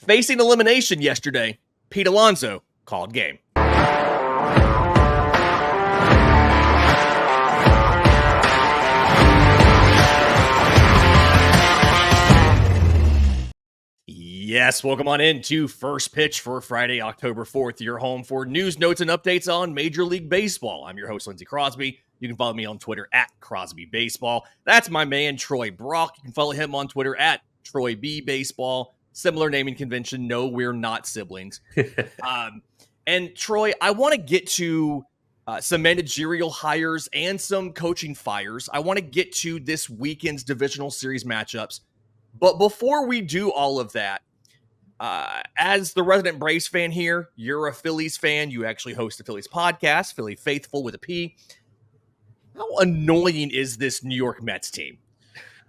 Facing elimination yesterday, Pete Alonso called game. Yes, welcome on in to First Pitch for Friday, October 4th, your home for news, notes, and updates on Major League Baseball. I'm your host, Lindsay Crosby. You can follow me on Twitter at Crosby Baseball. That's my man, Troy Brock. You can follow him on Twitter at Troy B Baseball. Similar naming convention. No, we're not siblings. And Troy, I want to get to some managerial hires and some coaching fires. I want to get to this weekend's divisional series matchups. But before we do all of that, as the resident Braves fan here, you're a Phillies fan. You actually host a Phillies podcast, Philly Faithful with a P. How annoying is this New York Mets team?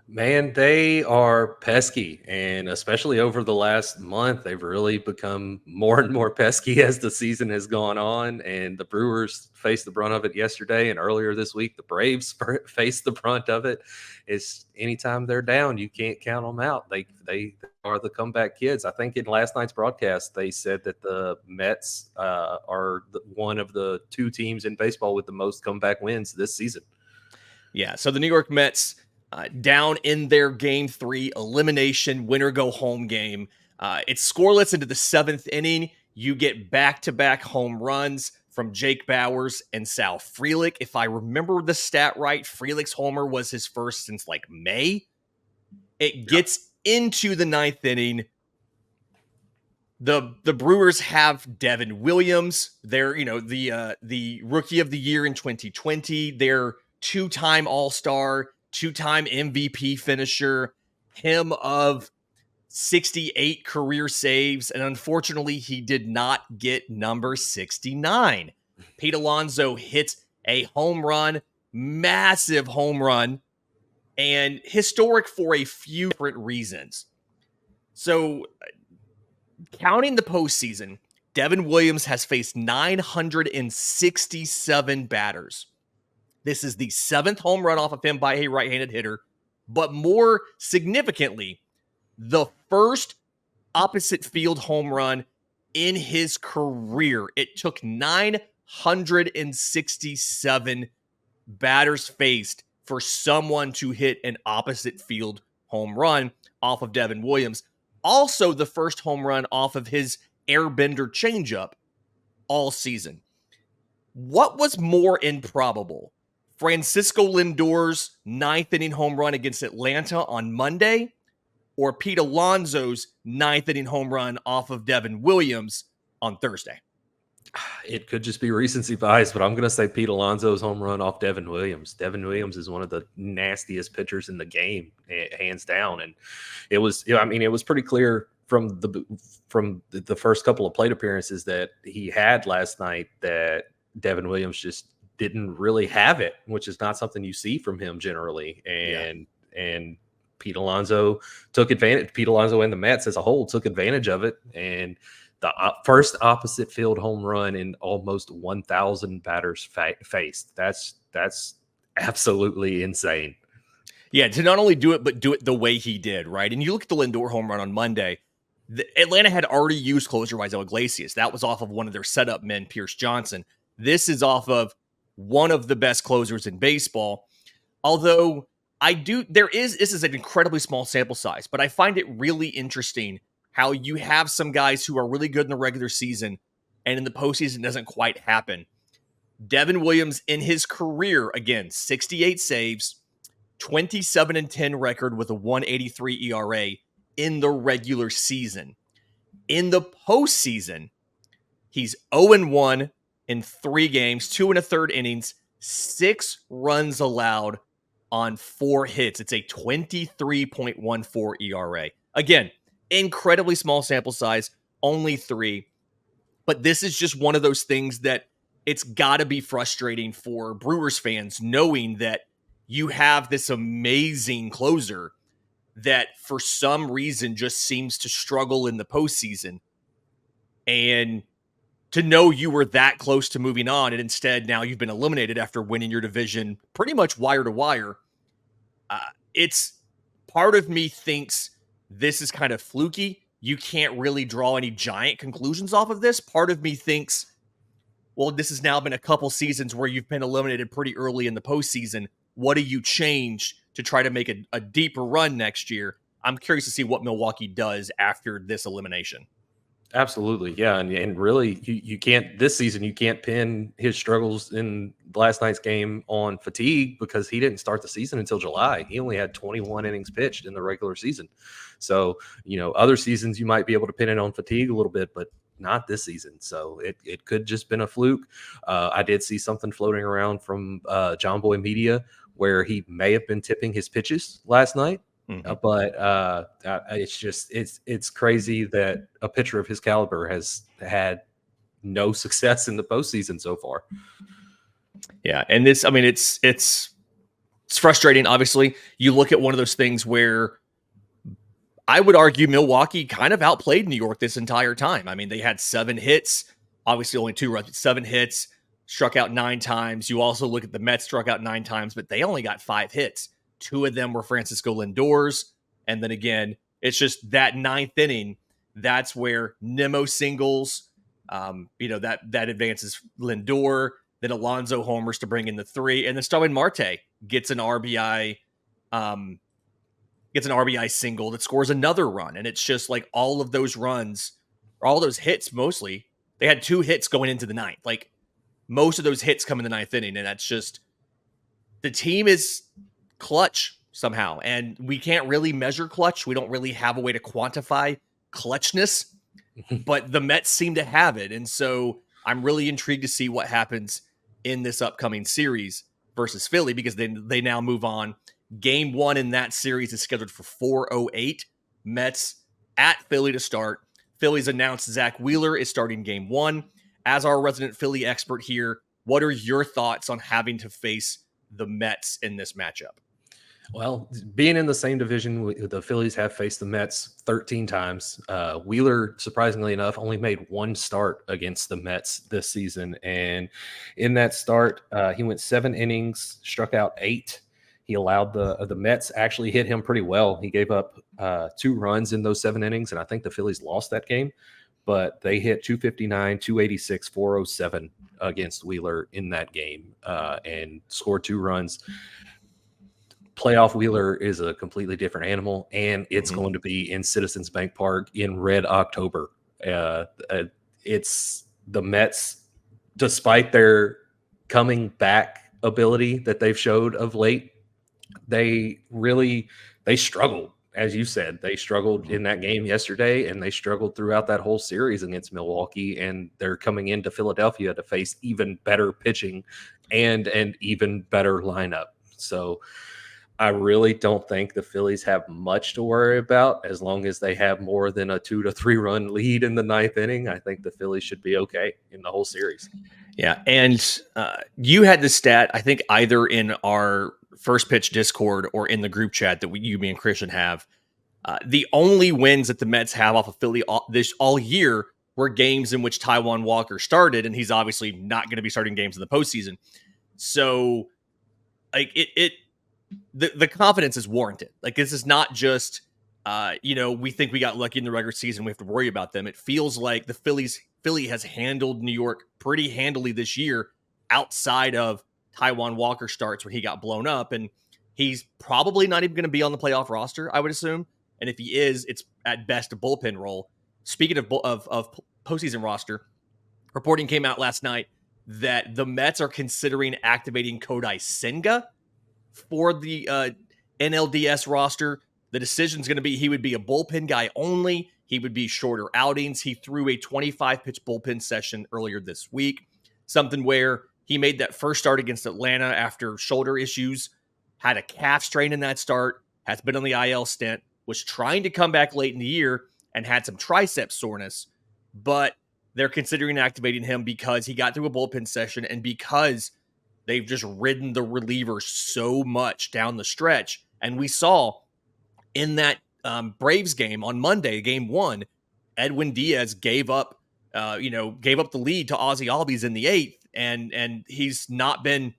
Man, they are pesky, and especially over the last month, they've really become more and more pesky as the season has gone on, and the Brewers faced the brunt of it yesterday, and earlier this week, the Braves faced the brunt of it. It's anytime they're down, you can't count them out. They are the comeback kids. I think in last night's broadcast, they said that the Mets are one of the two teams in baseball with the most comeback wins this season. Yeah, so the New York Mets down in their Game 3 elimination winner-go-home game. It's scoreless into the 7th inning. You get back-to-back home runs from Jake Bauers and Sal Frelick. If I remember the stat right, Frelick's homer was his first since like May. It gets into the 9th inning. The Brewers have Devin Williams. They're, the rookie of the year in 2020. They're two-time All-Star, two-time MVP finisher, him of 68 career saves, and unfortunately, he did not get number 69. Pete Alonso hits a home run, massive home run, and historic for a few different reasons. So, counting the postseason, Devin Williams has faced 967 batters. This is the 7th home run off of him by a right-handed hitter, but more significantly, the first opposite field home run in his career. It took 967 batters faced for someone to hit an opposite field home run off of Devin Williams. Also, the first home run off of his airbender changeup all season. What was more improbable? Francisco Lindor's 9th inning home run against Atlanta on Monday, or Pete Alonso's 9th inning home run off of Devin Williams on Thursday? It could just be recency bias, but I'm going to say Pete Alonso's home run off Devin Williams. Devin Williams is one of the nastiest pitchers in the game, hands down. And it was pretty clear from the first couple of plate appearances that he had last night that Devin Williams just didn't really have it, which is not something you see from him generally. And Pete Alonso took advantage. Pete Alonso and the Mets as a whole took advantage of it. And the first opposite field home run in almost 1,000 batters faced. That's absolutely insane. Yeah, to not only do it, but do it the way he did, right? And you look at the Lindor home run on Monday. Atlanta had already used closer Raisel Iglesias. That was off of one of their setup men, Pierce Johnson. This is off of one of the best closers in baseball. Although this is an incredibly small sample size, but I find it really interesting how you have some guys who are really good in the regular season and in the postseason it doesn't quite happen. Devin Williams in his career, again, 68 saves, 27-10 record with a 1.83 ERA in the regular season. In the postseason, he's 0-1 in 3 games, 2 1/3 innings, 6 runs allowed on 4 hits. It's a 23.14 ERA. Again, incredibly small sample size, only 3. But this is just one of those things that it's got to be frustrating for Brewers fans knowing that you have this amazing closer that for some reason just seems to struggle in the postseason. And to know you were that close to moving on, and instead now you've been eliminated after winning your division pretty much wire to wire. It's part of me thinks this is kind of fluky. you can't really draw any giant conclusions off of this. Part of me thinks, well, this has now been a couple seasons where you've been eliminated pretty early in the postseason. What do you change to try to make a deeper run next year? I'm curious to see what Milwaukee does after this elimination. Absolutely. Yeah. And really, you can't, this season, you can't pin his struggles in last night's game on fatigue because he didn't start the season until July. He only had 21 innings pitched in the regular season. So, other seasons you might be able to pin it on fatigue a little bit, but not this season. So it could just been a fluke. I did see something floating around from John Boy Media where he may have been tipping his pitches last night. But it's crazy that a pitcher of his caliber has had no success in the postseason so far. Yeah, and this, I mean, it's frustrating. Obviously, you look at one of those things where I would argue Milwaukee kind of outplayed New York this entire time. I mean, they had 7 hits, obviously only 2 runs, but 7 hits, struck out 9 times. You also look at the Mets, struck out 9 times, but they only got 5 hits. 2 of them were Francisco Lindor's. And then again, it's just that 9th inning. That's where Nimmo singles, that advances Lindor. Then Alonso homers to bring in the 3. And then Starlin Marte gets an RBI single that scores another run. And it's just like all of those runs, or all those hits mostly, they had 2 hits going into the 9th. Like most of those hits come in the 9th inning. And that's just, the team is clutch somehow, and we can't really measure clutch. We don't really have a way to quantify clutchness, but the Mets seem to have it. And so I'm really intrigued to see what happens in this upcoming series versus Philly, because they now move on. Game 1 in that series is scheduled for 4:08. Mets at Philly to start. Philly's announced Zach Wheeler is starting game 1. As our resident Philly expert here, what are your thoughts on having to face the Mets in this matchup? Well, being in the same division, the Phillies have faced the Mets 13 times. Wheeler, surprisingly enough, only made 1 start against the Mets this season. And in that start, he went 7 innings, struck out 8. He allowed the Mets actually hit him pretty well. He gave up 2 runs in those 7 innings, and I think the Phillies lost that game. But they hit 259, 286, 407 against Wheeler in that game and scored 2 runs. Playoff Wheeler is a completely different animal, and it's going to be in Citizens Bank Park in red October. It's the Mets, despite their coming back ability that they've showed of late, they struggled. As you said, they struggled in that game yesterday, and they struggled throughout that whole series against Milwaukee, and they're coming into Philadelphia to face even better pitching and an even better lineup. So I really don't think the Phillies have much to worry about as long as they have more than a 2 to 3 run lead in the 9th inning. I think the Phillies should be okay in the whole series. Yeah, and you had the stat, I think, either in our First Pitch Discord or in the group chat that me and Christian have. The only wins that the Mets have off of Philly all year were games in which Taijuan Walker started, and he's obviously not going to be starting games in the postseason. So, like the confidence is warranted. Like, this is not just, we think we got lucky in the regular season, we have to worry about them. It feels like the Philly has handled New York pretty handily this year outside of Taijuan Walker starts when he got blown up, and he's probably not even going to be on the playoff roster, I would assume. And if he is, it's at best a bullpen role. Speaking of postseason roster, reporting came out last night that the Mets are considering activating Kodai Senga for the NLDS roster. The decision's going to be he would be a bullpen guy only. He would be shorter outings. He threw a 25-pitch bullpen session earlier this week, something where he made that first start against Atlanta after shoulder issues, had a calf strain in that start, has been on the IL stint, was trying to come back late in the year, and had some tricep soreness. But they're considering activating him because he got through a bullpen session and because they've just ridden the relievers so much down the stretch. And we saw in that Braves game on Monday, game 1, Edwin Diaz gave up the lead to Ozzie Albies in the 8th, and he's not been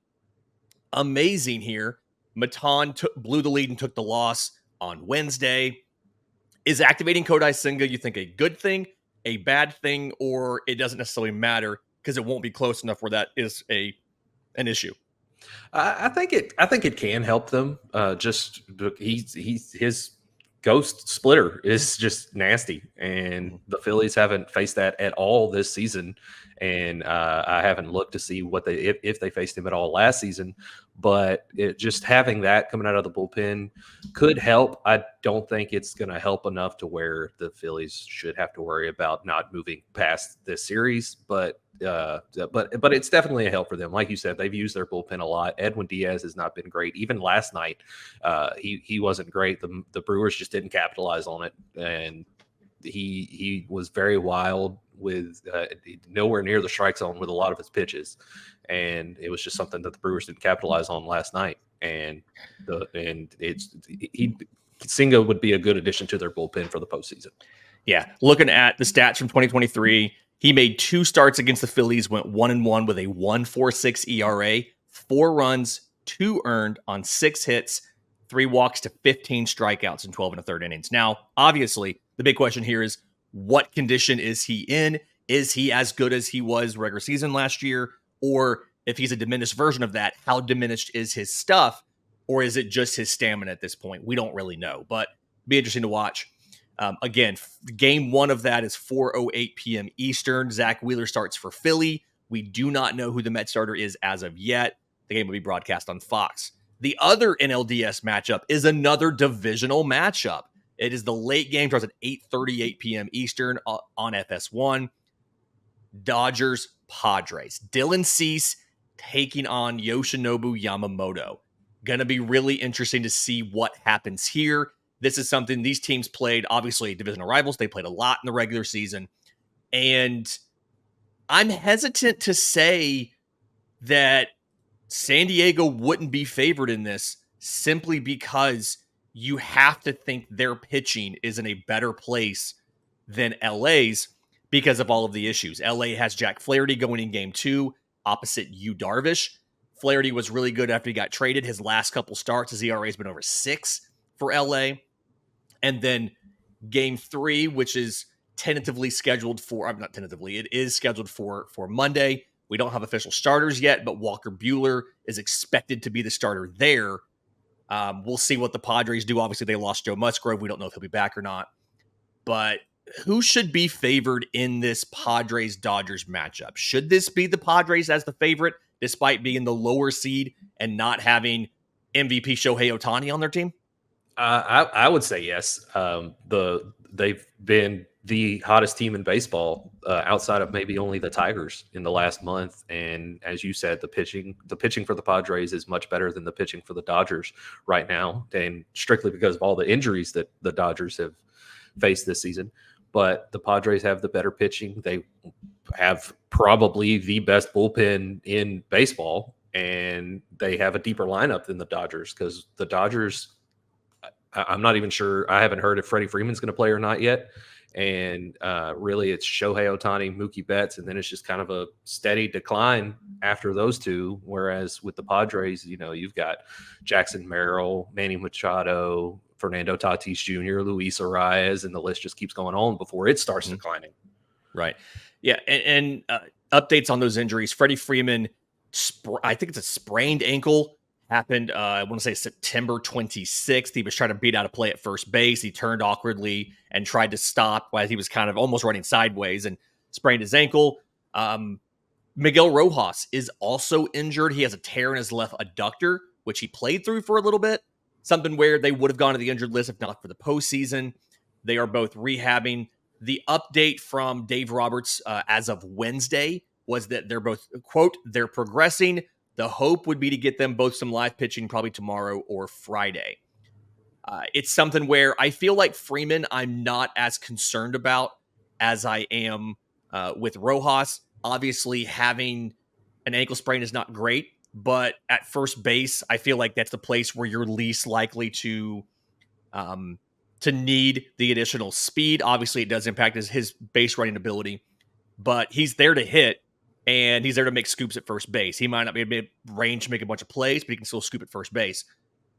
amazing here. Matan blew the lead and took the loss on Wednesday. Is activating Kodai Senga, you think, a good thing, a bad thing, or it doesn't necessarily matter because it won't be close enough where that is an issue? I think it can help them. His ghost splitter is just nasty, and the Phillies haven't faced that at all this season. And I haven't looked to see what if they faced him at all last season. But just having that coming out of the bullpen could help. I don't think it's going to help enough to where the Phillies should have to worry about not moving past this series. But it's definitely a help for them. Like you said, they've used their bullpen a lot. Edwin Diaz has not been great. Even last night, he wasn't great. The Brewers just didn't capitalize on it, and he was very wild with nowhere near the strike zone with a lot of his pitches, and it was just something that the Brewers didn't capitalize on last night. Senga would be a good addition to their bullpen for the postseason. Yeah, looking at the stats from 2023, he made 2 starts against the Phillies, went 1-1 with a 1.46 ERA, 4 runs, 2 earned on 6 hits, 3 walks to 15 strikeouts in 12 1/3 innings. Now, obviously, the big question here is what condition is he in? Is he as good as he was regular season last year? Or if he's a diminished version of that, how diminished is his stuff? Or is it just his stamina at this point? We don't really know, but be interesting to watch. Again, game 1 of that is 4:08 p.m. Eastern. Zach Wheeler starts for Philly. We do not know who the Met starter is as of yet. The game will be broadcast on Fox. The other NLDS matchup is another divisional matchup. It is the late game, starts at 8:38 p.m. Eastern on FS1. Dodgers, Padres. Dylan Cease taking on Yoshinobu Yamamoto. Going to be really interesting to see what happens here. This is something these teams played, obviously, divisional rivals. They played a lot in the regular season. And I'm hesitant to say that San Diego wouldn't be favored in this simply because you have to think their pitching is in a better place than LA's because of all of the issues. LA has Jack Flaherty going in game 2 opposite Yu Darvish. Flaherty was really good after he got traded. His last couple starts, his ERA has been over 6 for LA. And then game 3, which is tentatively scheduled for, not tentatively, it is scheduled for Monday. We don't have official starters yet, but Walker Buehler is expected to be the starter there. We'll see what the Padres do. Obviously, they lost Joe Musgrove. We don't know if he'll be back or not. But who should be favored in this Padres-Dodgers matchup? Should this be the Padres as the favorite, despite being the lower seed and not having MVP Shohei Ohtani on their team? I would say yes. They've been the hottest team in baseball outside of maybe only the Tigers in the last month. And as you said, the pitching for the Padres is much better than the pitching for the Dodgers right now, and strictly because of all the injuries that the Dodgers have faced this season. But the Padres have the better pitching. They have probably the best bullpen in baseball, and they have a deeper lineup than the Dodgers because the Dodgers, I'm not even sure. I haven't heard if Freddie Freeman's going to play or not yet. And really, it's Shohei Ohtani, Mookie Betts, and then it's just kind of a steady decline after those two. Whereas with the Padres, you've got Jackson Merrill, Manny Machado, Fernando Tatis Jr., Luis Arias, and the list just keeps going on before it starts declining. Right. Yeah. And updates on those injuries. Freddie Freeman, I think it's a sprained ankle. Happened, I want to say September 26th. He was trying to beat out a play at first base. He turned awkwardly and tried to stop while he was kind of almost running sideways and sprained his ankle. Miguel Rojas is also injured. He has a tear in his left adductor, which he played through for a little bit. Something where they would have gone to the injured list if not for the postseason. They are both rehabbing. The update from Dave Roberts as of Wednesday was that they're both, quote, they're progressing. The hope would be to get them both some live pitching probably tomorrow or Friday. It's something where I feel like Freeman I'm not as concerned about as I am with Rojas. Obviously, having an ankle sprain is not great, but at first base, I feel like that's the place where you're least likely to need the additional speed. Obviously, it does impact his base running ability, but he's there to hit. And he's there to make scoops at first base. He might not be able to range to make a bunch of plays, but he can still scoop at first base.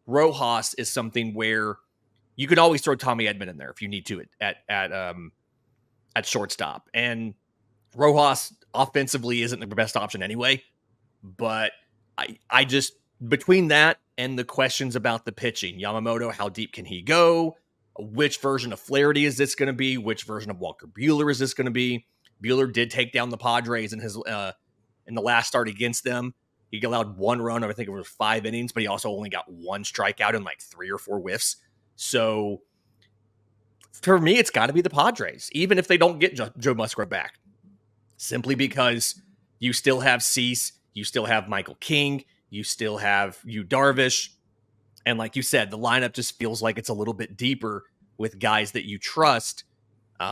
Rojas is something where you can always throw Tommy Edman in there if you need to at shortstop. And Rojas offensively isn't the best option anyway. But I just, between that and the questions about the pitching, Yamamoto, how deep can he go? Which version of Flaherty is this going to be? Which version of Walker Buehler is this going to be? Buehler did take down the Padres in the last start against them. He allowed one run, I think it was 5 innings, but he also only got 1 strikeout and like 3 or 4 whiffs. So for me, it's got to be the Padres, even if they don't get Joe Musgrove back, simply because you still have Cease, you still have Michael King, you still have Yu Darvish. And like you said, the lineup just feels like it's a little bit deeper with guys that you trust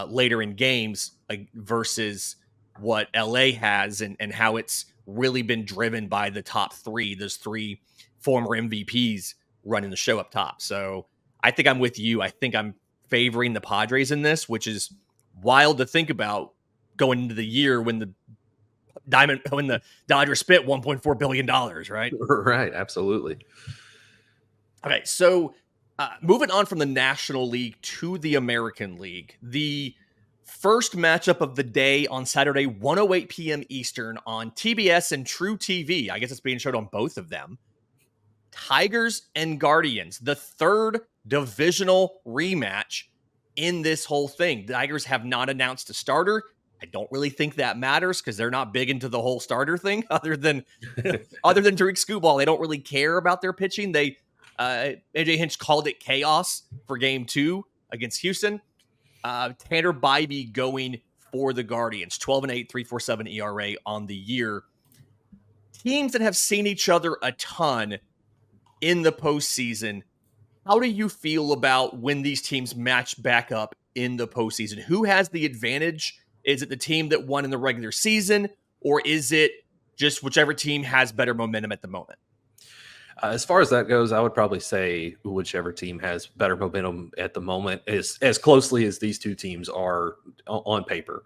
later in games versus what LA has and how it's really been driven by the top 3, those 3 former MVPs running the show up top. So I think I'm with you. I think I'm favoring the Padres in this, which is wild to think about going into the year when the Dodgers spent $1.4 billion, right? Right, absolutely. Okay, so moving on from the National League to the American League, the first matchup of the day on Saturday, 1:08 p.m. Eastern on TBS and True TV. I guess it's being showed on both of them. Tigers and Guardians, the third divisional rematch in this whole thing. The Tigers have not announced a starter. I don't really think that matters because they're not big into the whole starter thing. Other than Tariq Skubal, they don't really care about their pitching. AJ Hinch called it chaos for Game 2 against Houston. Tanner Bybee going for the Guardians, 12-8, 3.47 ERA on the year. Teams that have seen each other a ton in the postseason. How do you feel about when these teams match back up in the postseason? Who has the advantage? Is it the team that won in the regular season, or is it just whichever team has better momentum at the moment? As far as that goes, I would probably say whichever team has better momentum at the moment, is as closely as these two teams are on paper.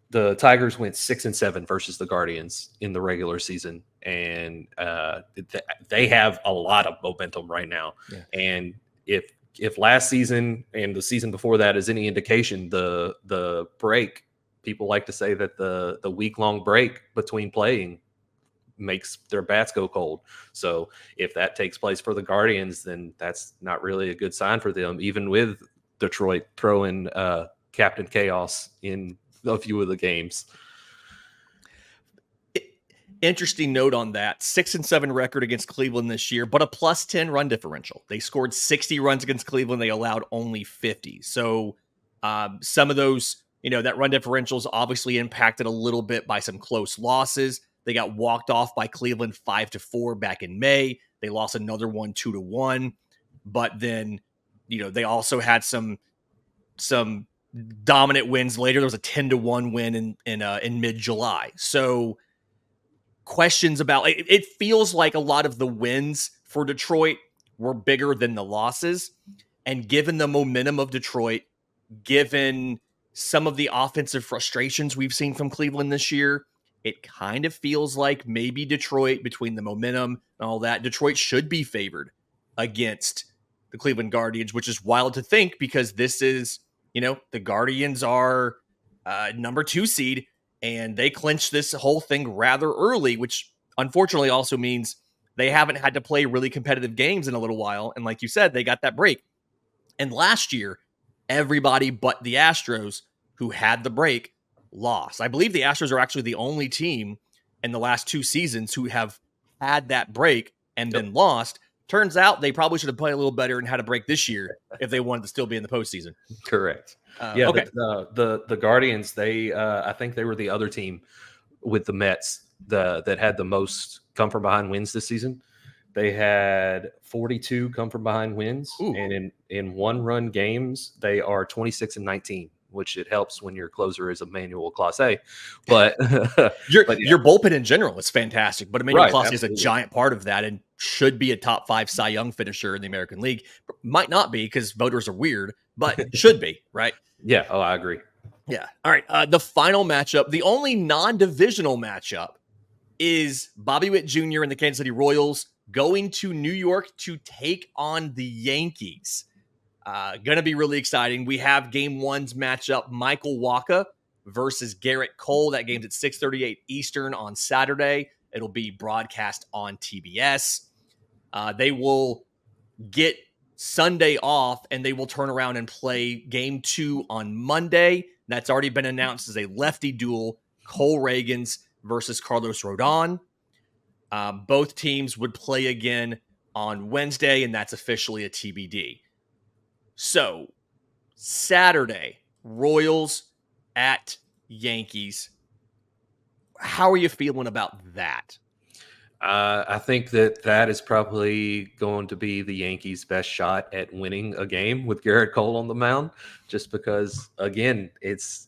The Tigers went 6-7 versus the Guardians in the regular season, and they have a lot of momentum right now. Yeah. And if last season and the season before that is any indication, the break, people like to say that the week-long break between playing makes their bats go cold. So if that takes place for the Guardians, then that's not really a good sign for them, even with Detroit throwing Captain Chaos in a few of the games. Interesting note on that. 6-7 record against Cleveland this year, but a +10 run differential. They scored 60 runs against Cleveland. They allowed only 50. So some of those, that run differential is obviously impacted a little bit by some close losses. They got walked off by Cleveland 5-4 back in May. They lost another one 2-1. But then, they also had some dominant wins later. There was a 10-1 win in mid-July. So questions about it feels like a lot of the wins for Detroit were bigger than the losses. And given the momentum of Detroit, given some of the offensive frustrations we've seen from Cleveland this year, it kind of feels like maybe Detroit, between the momentum and all that, Detroit should be favored against the Cleveland Guardians, which is wild to think because this is, the Guardians are number 2 seed and they clinched this whole thing rather early, which unfortunately also means they haven't had to play really competitive games in a little while. And like you said, they got that break. And last year, everybody but the Astros who had the break lost. I believe the Astros are actually the only team in the last 2 seasons who have had that break and been lost. Turns out they probably should have played a little better and had a break this year if they wanted to still be in the postseason. Correct. Okay. The Guardians, I think they were the other team with the Mets that had the most come from behind wins this season. They had 42 come from behind wins. Ooh. And in 1-run games, they are 26-19. Which it helps when your closer is Emmanuel Clase. But your bullpen in general is fantastic. But Emmanuel Clase is a giant part of that and should be a top 5 Cy Young finisher in the American League. Might not be because voters are weird, but should be, right? Yeah. Oh, I agree. Yeah. All right. The final matchup, the only non-divisional matchup, is Bobby Witt Jr. and the Kansas City Royals going to New York to take on the Yankees. Going to be really exciting. We have game one's matchup, Michael Waka versus Garrett Cole. That game's at 6:38 Eastern on Saturday. It'll be broadcast on TBS. They will get Sunday off, and they will turn around and play game two on Monday. That's already been announced as a lefty duel, Cole Reagans versus Carlos Rodon. Both teams would play again on Wednesday, and that's officially a TBD. So, Saturday, Royals at Yankees. How are you feeling about that? I think that is probably going to be the Yankees' best shot at winning a game with Garrett Cole on the mound, just because, again, it's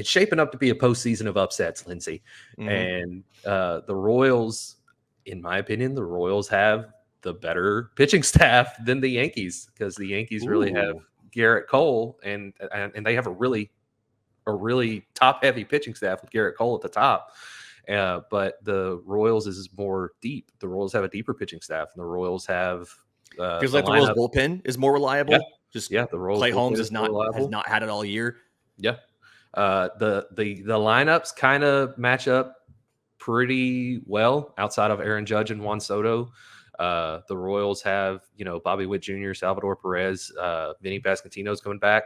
shaping up to be a postseason of upsets, Lindsay. Mm-hmm. And the Royals, in my opinion, the Royals have the better pitching staff than the Yankees, because the Yankees really have Garrett Cole, and they have a really top heavy pitching staff with Garrett Cole at the top. But the Royals is more deep. The Royals have a deeper pitching staff, and the Royals have feels like the Royals bullpen is more reliable. The Royals Clay Holmes has not had it all year. Yeah, the lineups kind of match up pretty well outside of Aaron Judge and Juan Soto. The Royals have Bobby Witt Jr., Salvador Perez, Vinny Pasquantino's coming back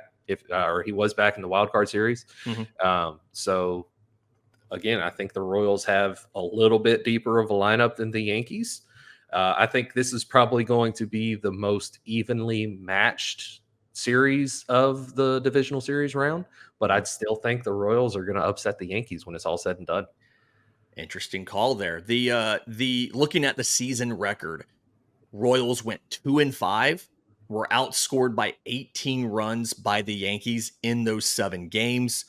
or he was back in the wild card series. Mm-hmm. So. Again, I think the Royals have a little bit deeper of a lineup than the Yankees. I think this is probably going to be the most evenly matched series of the divisional series round, but I'd still think the Royals are going to upset the Yankees when it's all said and done. Interesting call there. The looking at the season record, Royals went 2-5, were outscored by 18 runs by the Yankees in those 7 games.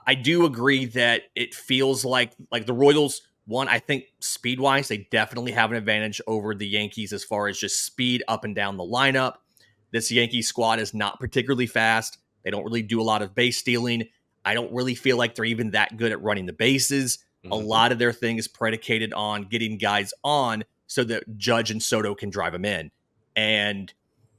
I do agree that it feels like the Royals, one, I think speed-wise, they definitely have an advantage over the Yankees as far as just speed up and down the lineup. This Yankee squad is not particularly fast. They don't really do a lot of base stealing. I don't really feel like they're even that good at running the bases. Mm-hmm. A lot of their thing is predicated on getting guys on so that Judge and Soto can drive them in. And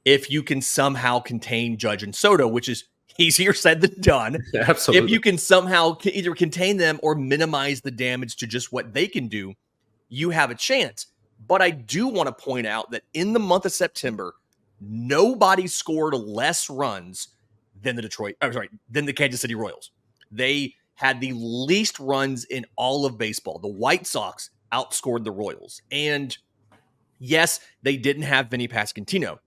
if you can somehow contain Judge and Soto, which is easier said than done. Absolutely. If you can somehow either contain them or minimize the damage to just what they can do, you have a chance. But I do want to point out that in the month of September, nobody scored less runs than the Kansas City Royals. They had the least runs in all of baseball. The White Sox outscored the Royals. And yes, they didn't have Vinny Pasquantino,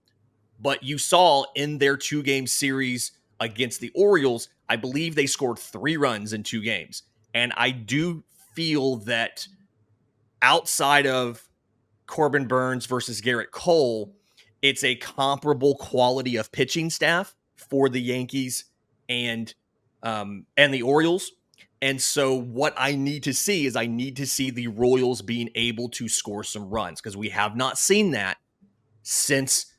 but you saw in their 2-game series against the Orioles, I believe they scored 3 runs in 2 games. And I do feel that outside of Corbin Burns versus Garrett Cole, it's a comparable quality of pitching staff for the Yankees and the Orioles. And so what I need to see is the Royals being able to score some runs, because we have not seen that since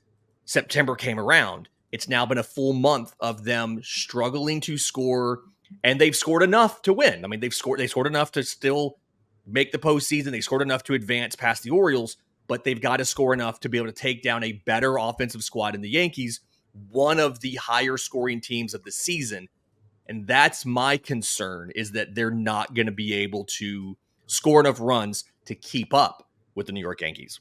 September came around. It's now been a full month of them struggling to score, and they've scored enough to win. I mean, they scored enough to still make the postseason. They scored enough to advance past the Orioles, but they've got to score enough to be able to take down a better offensive squad in the Yankees, one of the higher scoring teams of the season. And that's my concern, is that they're not going to be able to score enough runs to keep up with the New York Yankees.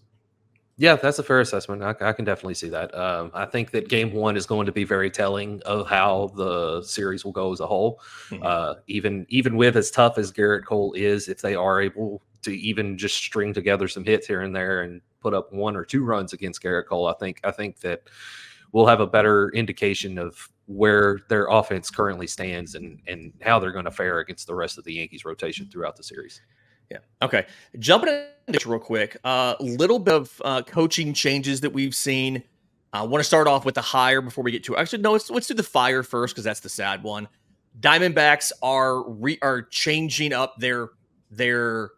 Yeah, that's a fair assessment. I can definitely see that. I think that game one is going to be very telling of how the series will go as a whole. Mm-hmm. Even with as tough as Garrett Cole is, if they are able to even just string together some hits here and there and put up 1 or 2 runs against Garrett Cole, I think that we'll have a better indication of where their offense currently stands and how they're going to fare against the rest of the Yankees rotation throughout the series. Yeah. Okay. Jumping into this real quick, a little bit of coaching changes that we've seen. I want to start off with the hire before we get to it. Actually, no, let's do the fire first, because that's the sad one. Diamondbacks are changing up their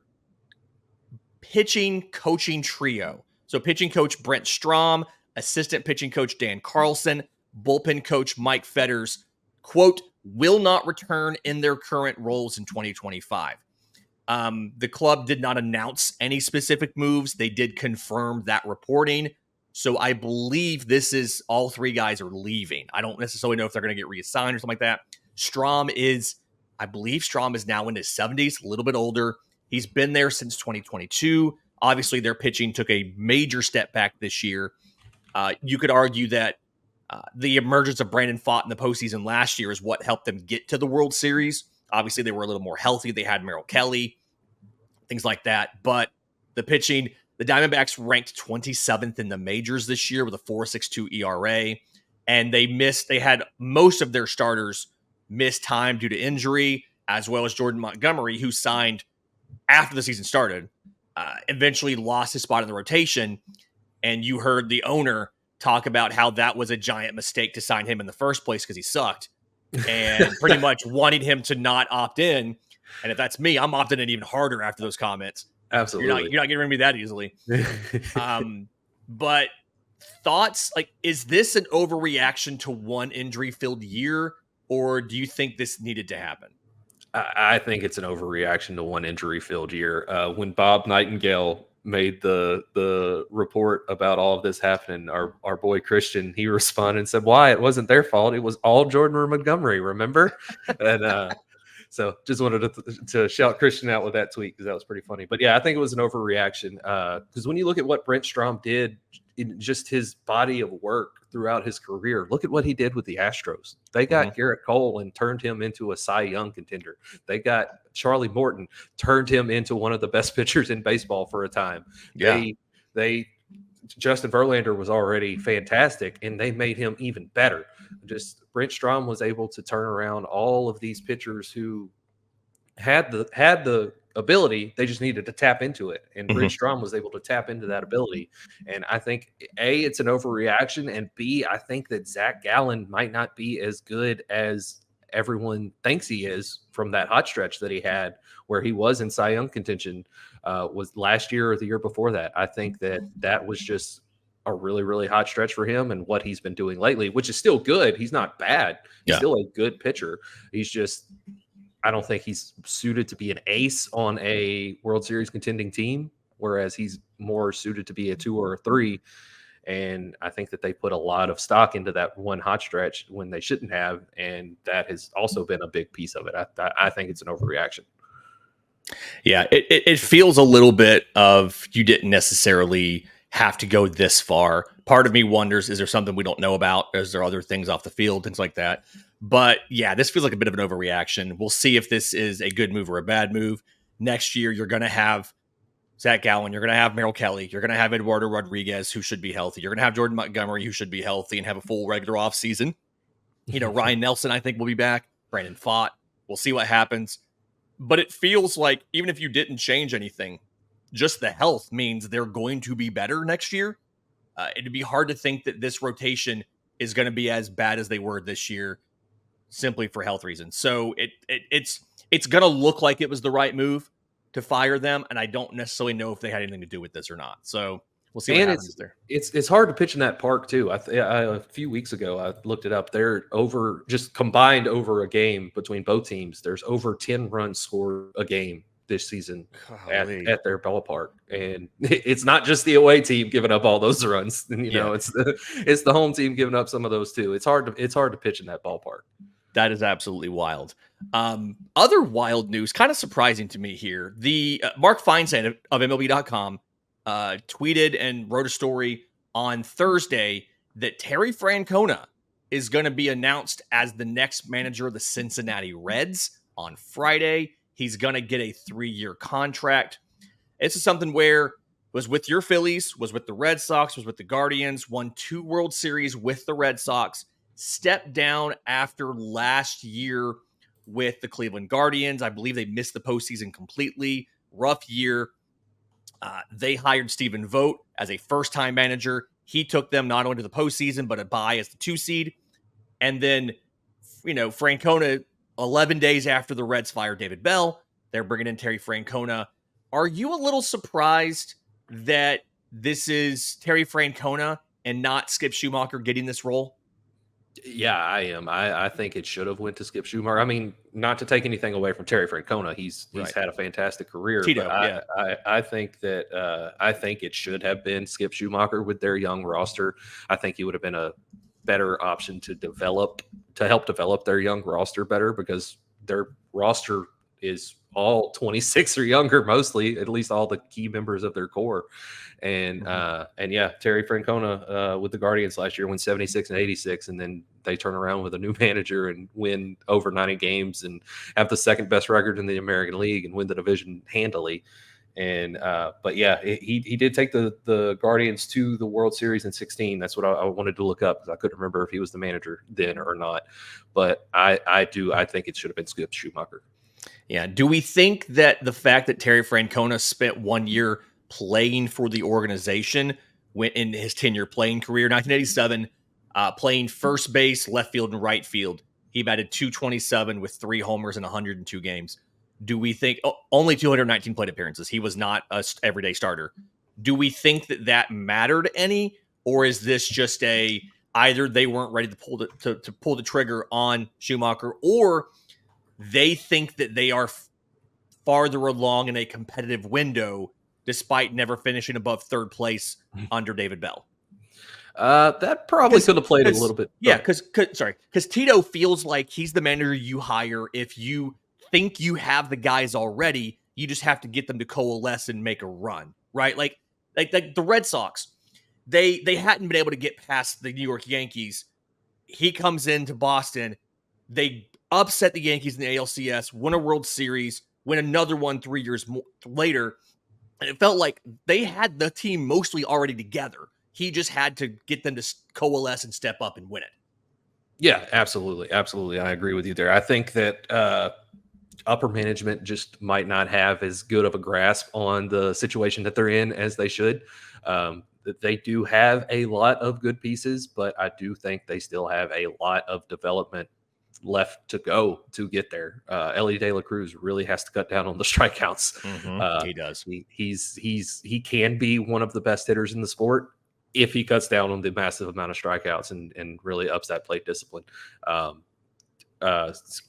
pitching coaching trio. So pitching coach Brent Strom, assistant pitching coach Dan Carlson, bullpen coach Mike Fetters, quote, will not return in their current roles in 2025. The club did not announce any specific moves. They did confirm that reporting. So I believe this is all three guys are leaving. I don't necessarily know if they're going to get reassigned or something like that. I believe Strom is now in his 70s, a little bit older. He's been there since 2022. Obviously, their pitching took a major step back this year. You could argue that the emergence of Brandon Pfaadt in the postseason last year is what helped them get to the World Series. Obviously, they were a little more healthy. They had Merrill Kelly, things like that. But the pitching, the Diamondbacks ranked 27th in the majors this year with a 4.62 ERA. And they had most of their starters miss time due to injury, as well as Jordan Montgomery, who signed after the season started, eventually lost his spot in the rotation. And you heard the owner talk about how that was a giant mistake to sign him in the first place because he sucked, and pretty much wanting him to not opt in. And if that's me, I'm opting in even harder after those comments. Absolutely. You're not getting rid of me that easily. But thoughts, like, is this an overreaction to one injury-filled year, or do you think this needed to happen? I think it's an overreaction to one injury-filled year. When Bob Nightingale made the report about all of this happening, our boy Christian, he responded and said, "Why? It wasn't their fault. It was all Jordan Montgomery, remember?" And so just wanted to shout Christian out with that tweet because that was pretty funny. But yeah, I think it was an overreaction because when you look at what Brent Strom did in just his body of work throughout his career, look at what he did with the Astros. They got Garrett Cole and turned him into a Cy Young contender. They got Charlie Morton, turned him into one of the best pitchers in baseball for a time. Yeah. Justin Verlander was already fantastic, and they made him even better. Just Brent Strom was able to turn around all of these pitchers who had the ability. They just needed to tap into it, and Brent Strom was able to tap into that ability. And I think A, it's an overreaction, and B, I think that Zach Gallen might not be as good as everyone thinks he is from that hot stretch that he had where he was in Cy Young contention was last year or the year before that. I think that was just a really, really hot stretch for him, and what he's been doing lately, which is still good. He's not bad. He's still a good pitcher. He's just, I don't think he's suited to be an ace on a World Series contending team, whereas he's more suited to be a 2 or a 3. And I think that they put a lot of stock into that one hot stretch when they shouldn't have. And that has also been a big piece of it. I think it's an overreaction. Yeah, it feels a little bit of you didn't necessarily have to go this far. Part of me wonders, is there something we don't know about? Is there other things off the field, things like that? But yeah, this feels like a bit of an overreaction. We'll see if this is a good move or a bad move. Next year, you're going to have Zach Gallen, you're going to have Merrill Kelly, you're going to have Eduardo Rodriguez, who should be healthy. You're going to have Jordan Montgomery, who should be healthy and have a full regular offseason. Ryan Nelson, I think, will be back. Brandon Pfaadt. We'll see what happens. But it feels like even if you didn't change anything, just the health means they're going to be better next year. It'd be hard to think that this rotation is going to be as bad as they were this year simply for health reasons. So it's going to look like it was the right move to fire them, and I don't necessarily know if they had anything to do with this or not. So we'll see what happens there. It's hard to pitch in that park too. A few weeks ago, I looked it up. They're over, just combined over a game between both teams, there's over 10 runs scored a game this season at their ballpark. And it's not just the away team giving up all those runs. It's the home team giving up some of those too. It's hard to pitch in that ballpark. That is absolutely wild. Other wild news, kind of surprising to me here. The Mark Feinsand of MLB.com tweeted and wrote a story on Thursday that Terry Francona is going to be announced as the next manager of the Cincinnati Reds on Friday. He's going to get a 3-year contract. This is something where was with your Phillies, was with the Red Sox, was with the Guardians, won 2 World Series with the Red Sox, stepped down after last year with the Cleveland Guardians. I believe they missed the postseason completely. Rough year. They hired Stephen Vogt as a first-time manager. He took them not only to the postseason, but a bye as the 2 seed. And then, Francona, 11 days after the Reds fired David Bell, they're bringing in Terry Francona. Are you a little surprised that this is Terry Francona and not Skip Schumacher getting this role? Yeah, I am. I think it should have went to Skip Schumacher. I mean, not to take anything away from Terry Francona, he's Right. had a fantastic career, but Tito, yeah. I think that I think it should have been Skip Schumacher with their young roster. I think he would have been a better option to help develop their young roster better, because their roster is all 26 or younger, mostly, at least all the key members of their core. And yeah, Terry Francona with the Guardians last year won 76 and 86, and then they turn around with a new manager and win over 90 games and have the second best record in the American League and win the division handily. And but yeah, he did take the Guardians to the World Series in 16. That's what I wanted to look up, because I couldn't remember if he was the manager then or not. But I think it should have been Skip Schumacher. Yeah. Do we think that the fact that Terry Francona spent 1 year playing for the organization went in his 10-year playing career, 1987, playing first base, left field, and right field, he batted 227 with 3 homers in 102 games. Do we think only 219 plate appearances? He was not a everyday starter. Do we think that that mattered any, or is this just either they weren't ready to pull the trigger on Schumacher, or they think that they are farther along in a competitive window despite never finishing above third place under David Bell? That probably could have played a little bit. Yeah, because Tito feels like he's the manager you hire if you think you have the guys already. You just have to get them to coalesce and make a run, right? Like the Red Sox, they hadn't been able to get past the New York Yankees. He comes into Boston, they upset the Yankees in the ALCS, win a World Series, win another one 3 years later, and it felt like they had the team mostly already together. He just had to get them to coalesce and step up and win it. Yeah, absolutely. Absolutely. I agree with you there. I think that upper management just might not have as good of a grasp on the situation that they're in as they should. That they do have a lot of good pieces, but I do think they still have a lot of development left to go to get there. Ellie De La Cruz really has to cut down on the strikeouts. He does. He can be one of the best hitters in the sport if he cuts down on the massive amount of strikeouts and really ups that plate discipline.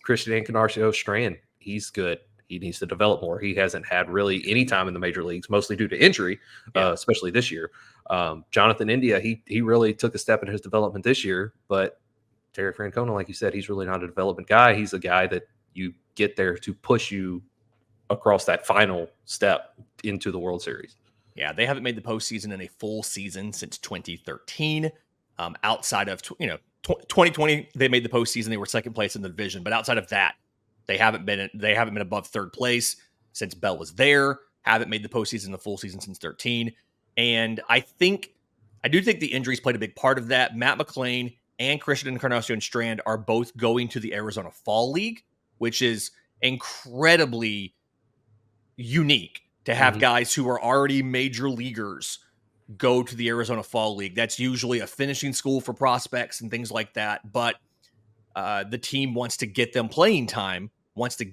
Christian Encarnacion Strand, he's good. He needs to develop more. He hasn't had really any time in the major leagues, mostly due to injury, especially this year. Jonathan India, he really took a step in his development this year, but Terry Francona, like you said, he's really not a development guy. He's a guy that you get there to push you across that final step into the World Series. Yeah, they haven't made the postseason in a full season since 2013. Outside of 2020, they made the postseason. They were second place in the division, but outside of that, they haven't been above third place since Bell was there. Haven't made the postseason, the full season since 13. And I do think the injuries played a big part of that. Matt McClain and Christian Encarnacion Strand are both going to the Arizona Fall League, which is incredibly unique to have guys who are already major leaguers go to the Arizona Fall League. That's usually a finishing school for prospects and things like that. But the team wants to get them playing time, wants to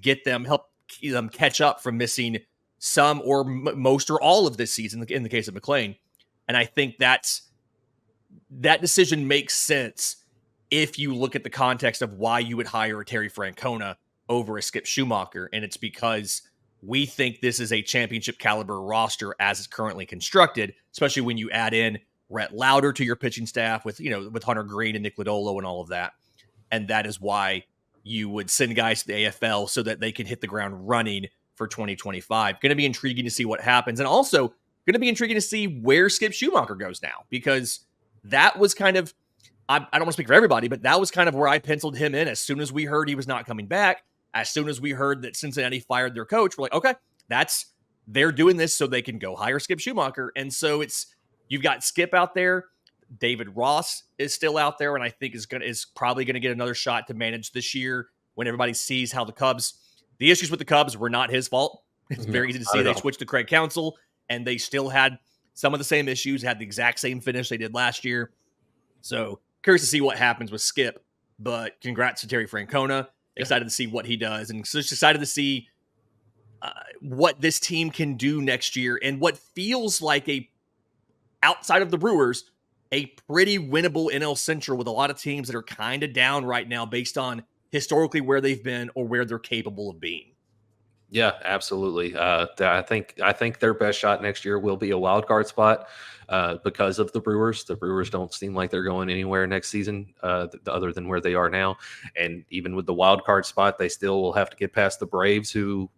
help them catch up from missing some or most or all of this season in the case of McClain. And I think that decision makes sense if you look at the context of why you would hire a Terry Francona over a Skip Schumacher. And it's because we think this is a championship caliber roster as it's currently constructed, especially when you add in Rhett Lauder to your pitching staff with Hunter Green and Nick Lodolo and all of that. And that is why you would send guys to the AFL so that they can hit the ground running for 2025. Going to be intriguing to see what happens. And also going to be intriguing to see where Skip Schumacher goes now, because that was kind of, I don't want to speak for everybody, but that was kind of where I penciled him in as soon as we heard he was not coming back. As soon as we heard that Cincinnati fired their coach, we're like, okay, they're doing this so they can go hire Skip Schumacher. And so you've got Skip out there. David Ross is still out there, and I think is probably going to get another shot to manage this year when everybody sees how the issues with the Cubs were not his fault. It's very easy to see. They switched to Craig Counsell, and they still had some of the same issues, had the exact same finish they did last year. So curious to see what happens with Skip, but congrats to Terry Francona. Excited to see what he does, and so just excited to see what this team can do next year and what feels like outside of the Brewers, a pretty winnable NL Central with a lot of teams that are kind of down right now based on historically where they've been or where they're capable of being. Yeah, absolutely. I think their best shot next year will be a wild card spot because of the Brewers. The Brewers don't seem like they're going anywhere next season other than where they are now. And even with the wild card spot, they still will have to get past the Braves, who,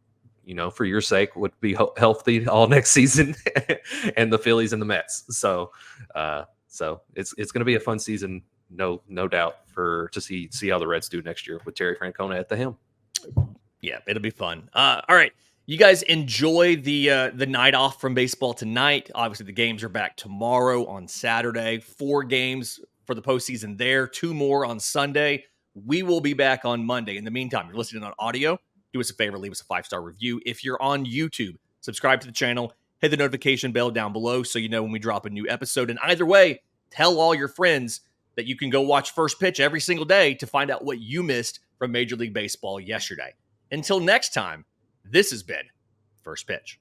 for your sake, would be healthy all next season, and the Phillies and the Mets. So it's going to be a fun season, no doubt, to see how the Reds do next year with Terry Francona at the helm. Yeah, it'll be fun. All right. You guys enjoy the night off from baseball tonight. Obviously, the games are back tomorrow on Saturday. 4 games for the postseason there, 2 more on Sunday. We will be back on Monday. In the meantime, you're listening on audio. Do us a favor, leave us a 5-star review. If you're on YouTube, subscribe to the channel, hit the notification bell down below so you know when we drop a new episode. And either way, tell all your friends that you can go watch First Pitch every single day to find out what you missed from Major League Baseball yesterday. Until next time, this has been First Pitch.